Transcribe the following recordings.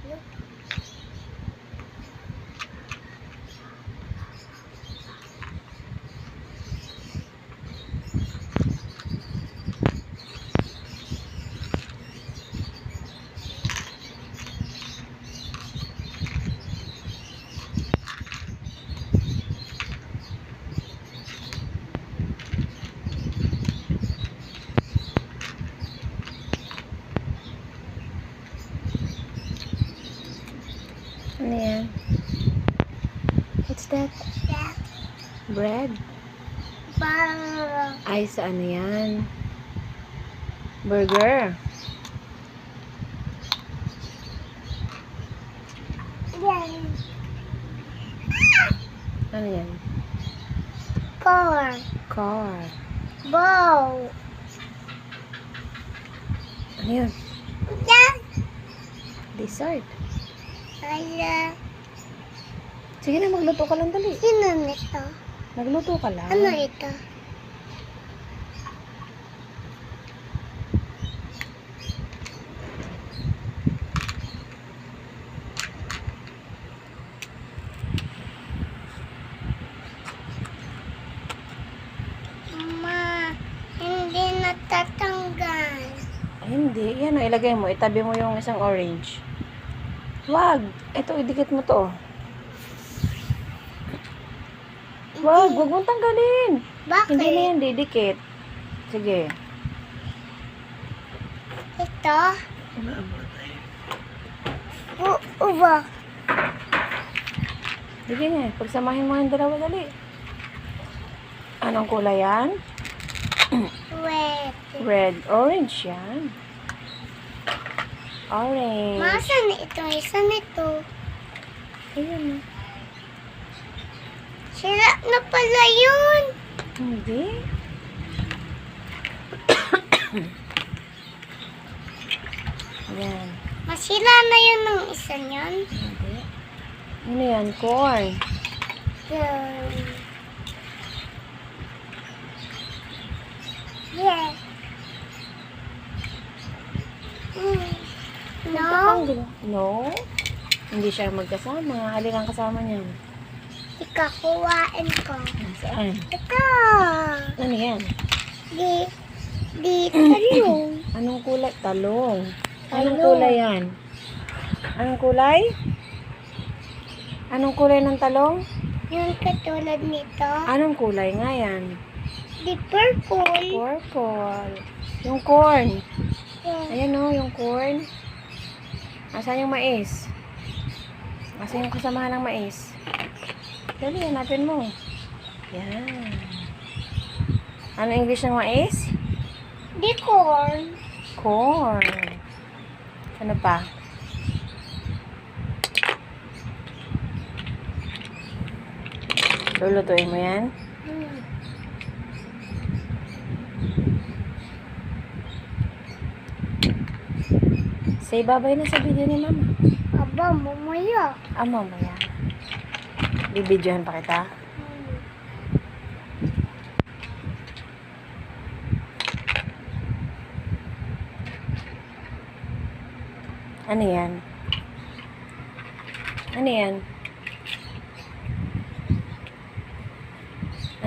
Look. Ano yan? What's that? That. Bread? Bang. Ay, sa ano yan? Burger. Yan. Ano yan? Corn. Car. Bow. Ano yun? Yan. Dessert. Ala. Sige na, magluto ka lang dali. Sino nito? Nagluto ka lang. Ano ito? Ma, hindi natatanggal. Ay, hindi. Yan, o, ilagay mo. Itabi mo yung isang orange. Wag. Ito, idikit mo to. Wag mong tanggalin. Bakit? Hindi na yan, didikit. Sige. Ito? Uba. Sige nga, pagsamahin mo yung dalawa dali. Anong kulay yan? Wait. Red. Orange yan. Orange. Masan ito? Isa nito. Ayun. Sira na pala yun. Hindi. Yan. Masira na yun ng isa niyan. Hindi. Ano yan? Corn. Yeah. No. Magkatanggal. No. Hindi siya magkasama. Alin ang kasama niyan? Ikakuhain ko. Saan? Ito. Ano yan? Di talong. Anong kulay? Talong. Anong Talong. kulay yan? Anong kulay? Anong kulay ng talong? Yung katulad nito. Anong kulay nga yan? Di purple. Purple. Yung corn. Yeah. Ayan o, yung corn. Asan yung mais? Asan yung kasamahan ng mais? Dali, hanapin mo. Yan. Ano English ng mais? Di corn. Corn. Ano pa? Lulutuin mo yan? Say bye-bye na sa video ni Mama. Aba, mamaya. Mamaya. Bibidyohan pa kita. Ano yan? Ano yan?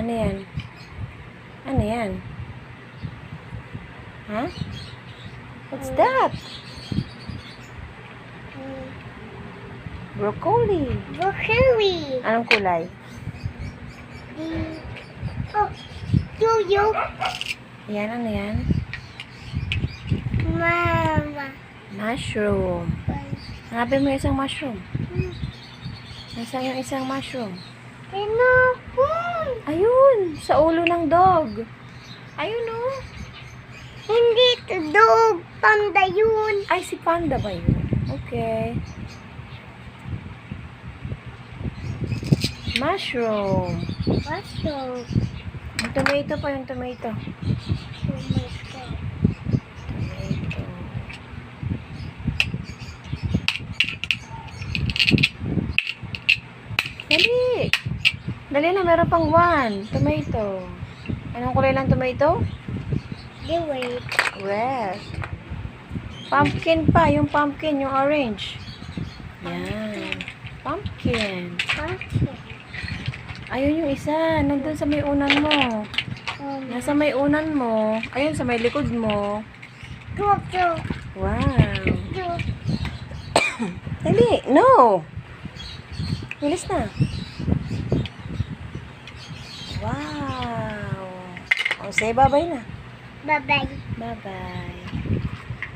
Ano yan? Ano yan? Ha? What's that? Broccoli. Broccoli. Anong kulay? Oh, tuyo. Yan, ano yan? Mama. Mushroom. Hanapin mo yung isang mushroom. Nasaan yung isang mushroom? Pinapon. Ayun! Sa ulo ng dog. Ayun o. Hindi ito dog. Panda yun. Ay, si Panda ba yun? Okay. Mushroom. Mushroom. Yung tomato pa, yung tomato. Oh my God. Tomato. Dali! Dali na, meron pang one. Tomato. Anong kulay lang tomato? Di wait. Red. Pumpkin pa, yung pumpkin, yung orange. Yan. Pumpkin. Pumpkin. Ayun yung isa. Nandun sa may unan mo. Nasa may unan mo. Ayun, sa may likod mo. Tutu. Wow. Tutu. Dali. No. Bilis na. Wow. O, say bye-bye na. Bye-bye. Bye-bye.